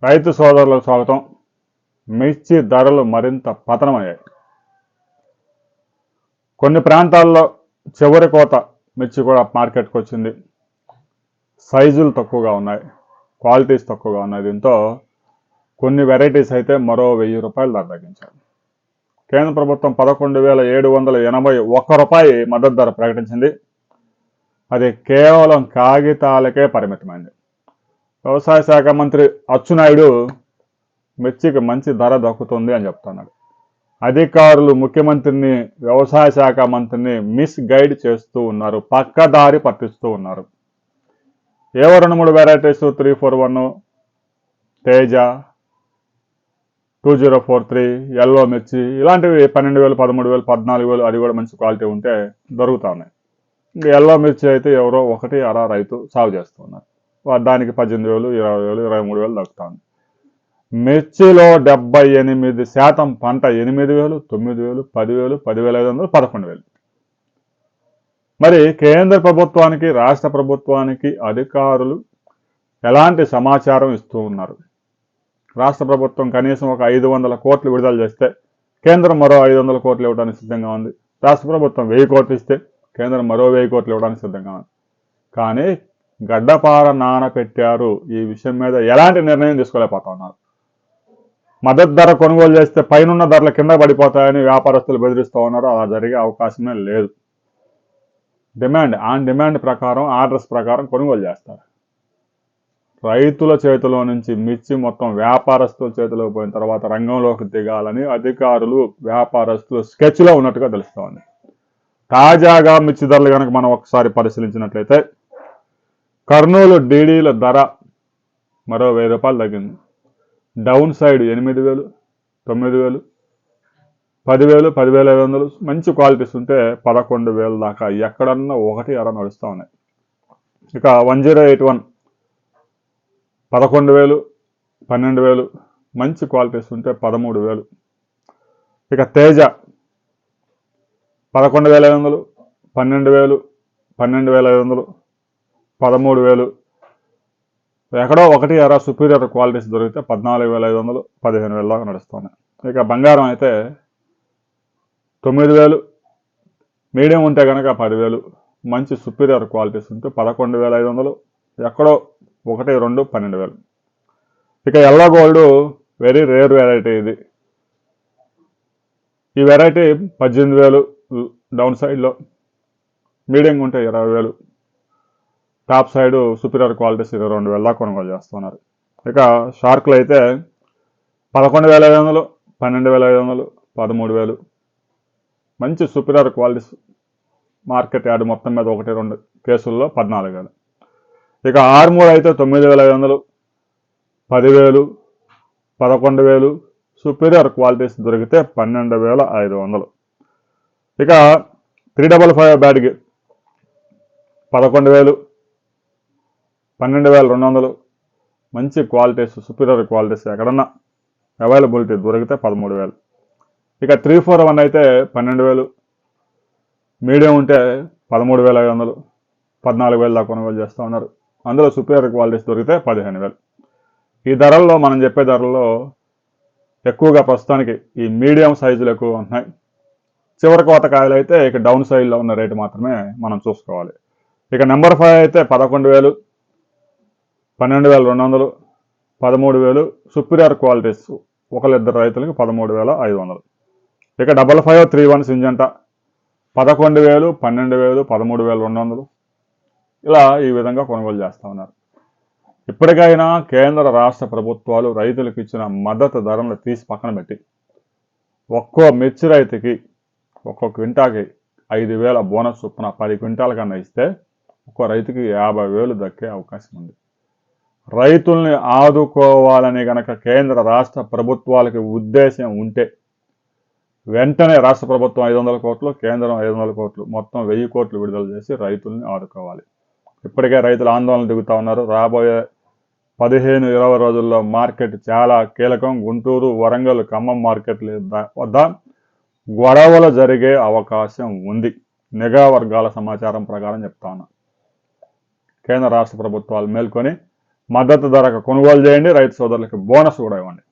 రైతు సోదరులకు స్వాగతం. మిర్చి ధరలు మరింత పతనమయ్యాయి. కొన్ని ప్రాంతాల్లో చివరి కోత మిర్చి కూడా మార్కెట్కి వచ్చింది. సైజులు తక్కువగా ఉన్నాయి, క్వాలిటీస్ తక్కువగా ఉన్నాయి. దీంతో కొన్ని వెరైటీస్ అయితే మరో ₹1000 ధర తగ్గించారు. కేంద్ర ప్రభుత్వం 11,781 రూపాయి మద్దతు ధర ప్రకటించింది. అది కేవలం కాగితాలకే పరిమితమైంది. వ్యవసాయ శాఖ మంత్రి అచ్చెన్నాయుడు మిర్చికి మంచి ధర దక్కుతుంది అని చెప్తున్నాడు. అధికారులు ముఖ్యమంత్రిని, వ్యవసాయ శాఖ మంత్రిని మిస్ గైడ్ చేస్తూ ఉన్నారు, పక్కదారి పట్టిస్తూ ఉన్నారు. ఏవో 2-3 వెరైటీస్ 341, తేజ, 2043, ఎల్లో మిర్చి ఇలాంటివి 12,000, 13,000, 14,000 అది కూడా మంచి క్వాలిటీ ఉంటే దొరుకుతా ఉన్నాయి. ఎల్లో మిర్చి అయితే ఎవరో ఒకటి అరా రైతు సాగు చేస్తున్నారు. దానికి 18,000, 20,000, 23,000 దక్కుతుంది. మిర్చిలో 78% పంట 8,000, 9,000, 10,000, 10,500, 11,000. మరి కేంద్ర ప్రభుత్వానికి, రాష్ట్ర ప్రభుత్వానికి అధికారులు ఎలాంటి సమాచారం ఇస్తూ ఉన్నారు? రాష్ట్ర ప్రభుత్వం కనీసం ఒక 500 కోట్లు విడుదల చేస్తే కేంద్రం మరో 500 కోట్లు ఇవ్వడానికి సిద్ధంగా ఉంది. రాష్ట్ర ప్రభుత్వం 1000 కోట్లు ఇస్తే కేంద్రం మరో 1000 కోట్లు ఇవ్వడానికి సిద్ధంగా ఉంది. కానీ గడ్డపార నానపెట్టారు. ఈ విషయం మీద ఎలాంటి నిర్ణయం తీసుకోలేకపోతా ఉన్నారు. మద్దతు ధర కొనుగోలు చేస్తే పైనున్న ధరలు కింద పడిపోతాయని వ్యాపారస్తులు బెదిరిస్తూ ఉన్నారు. అలా జరిగే అవకాశమే లేదు. డిమాండ్ ప్రకారం, ఆర్డర్స్ ప్రకారం కొనుగోలు చేస్తారు. రైతుల చేతిలో నుంచి మిర్చి మొత్తం వ్యాపారస్తుల చేతిలోకి పోయిన తర్వాత రంగంలోకి దిగాలని అధికారులు, వ్యాపారస్తులు స్కెచ్లో ఉన్నట్టుగా తెలుస్తోంది. తాజాగా మిర్చి ధరలు కనుక మనం ఒకసారి పరిశీలించినట్లయితే కర్నూలు డీడీల ధర మరో ₹1000 తగ్గింది. డౌన్ సైడ్ 8,000, 9,000, 10,000, 10,500 మంచి క్వాలిటీస్ ఉంటే 11,000 దాకా ఎక్కడన్నా ఒకటి అర నడుస్తూ ఉన్నాయి. ఇక 1081 11,000, 12,000 మంచి క్వాలిటీస్ ఉంటే 13,000. ఇక తేజ 11,500, 12,000, 12,500, 13,000. ఎక్కడో ఒకటి అర సుపీరియర్ క్వాలిటీస్ దొరికితే 14,500, 15,000 దాకా నడుస్తున్నాయి. ఇక బంగారం అయితే 9,000, మీడియం ఉంటే కనుక 10,000, మంచి సుపీరియర్ క్వాలిటీస్ ఉంటే 11,500, ఎక్కడో 1, 2, 12,000. ఇక yellow gold very rare variety ఇది. ఈ వెరైటీ 18,000 డౌన్ సైడ్లో, మీడియం ఉంటే 20,000, టాప్ సైడ్ సుపీరియర్ క్వాలిటీస్ 22,000 దాకా కొనుగోలు చేస్తున్నారు. ఇక షార్క్లు అయితే 11,500, 12,500, 13,000 మంచి సుపీరియర్ క్వాలిటీస్. మార్కెట్ యార్డ్ మొత్తం మీద 1, 2 కేసుల్లో 14,000. ఇక ఆర్మూర్ అయితే 9,500, 10,000, 11,000 సుపీరియర్ క్వాలిటీస్ దొరికితే 12,500. ఇక 355 బ్యాడ్కి 11,000, 12,200 మంచి క్వాలిటీస్, సుపీరియర్ క్వాలిటీస్ ఎక్కడన్నా అవైలబిలిటీ దొరికితే 13,000. ఇక 341 అయితే 12,000, మీడియం ఉంటే 13,500, 14,000 దాకా కొనుగోలు చేస్తూ ఉన్నారు. అందులో సుపీరియర్ క్వాలిటీస్ దొరికితే 15,000. ఈ ధరల్లో మనం చెప్పే ధరల్లో ఎక్కువగా ప్రస్తుతానికి ఈ మీడియం సైజులు ఎక్కువ ఉంటున్నాయి. చివరి కోత కాయలు అయితే ఇక డౌన్ సైడ్లో ఉన్న రేటు మాత్రమే మనం చూసుకోవాలి. ఇక నెంబర్ 5 అయితే 11,000, 12,200, 13,000 సుపీరియర్ క్వాలిటీస్. ఒకళ్ళిద్దరు రైతులకి 13,500. ఇక 5531 సింజంట 11,000, 12,000, 13,200 ఇలా ఈ విధంగా కొనుగోలు చేస్తూ ఉన్నారు. ఇప్పటికైనా కేంద్ర రాష్ట్ర ప్రభుత్వాలు రైతులకు ఇచ్చిన మద్దతు ధరలను తీసి పక్కన పెట్టి ఒక్కో మిర్చి రైతుకి ఒక్కో క్వింటాకి 5,000 బోనస్ చొప్పున 10 క్వింటాల కన్నా ఇస్తే ఒక్కో రైతుకి 50,000 దక్కే అవకాశం ఉంది. రైతుల్ని ఆదుకోవాలని గనక కేంద్ర రాష్ట్ర ప్రభుత్వాలకి ఉద్దేశం ఉంటే వెంటనే రాష్ట్ర ప్రభుత్వం 500 కోట్లు, కేంద్రం 500 కోట్లు, మొత్తం 1000 కోట్లు విడుదల చేసి రైతుల్ని ఆదుకోవాలి. ఇప్పటికే రైతులు ఆందోళన దిగుతూ ఉన్నారు. రాబోయే 15-20 రోజుల్లో మార్కెట్ చాలా కీలకం. గుంటూరు, వరంగల్, ఖమ్మం మార్కెట్ల వద్ద గొడవలు జరిగే అవకాశం ఉంది. నిఘా వర్గాల సమాచారం ప్రకారం చెప్తా ఉన్నా. కేంద్ర రాష్ట్ర ప్రభుత్వాలు మేల్కొని మద్దతు ధరకు కొనుగోలు చేయండి. రైతు సోదరులకి బోనస్ కూడా ఇవ్వండి.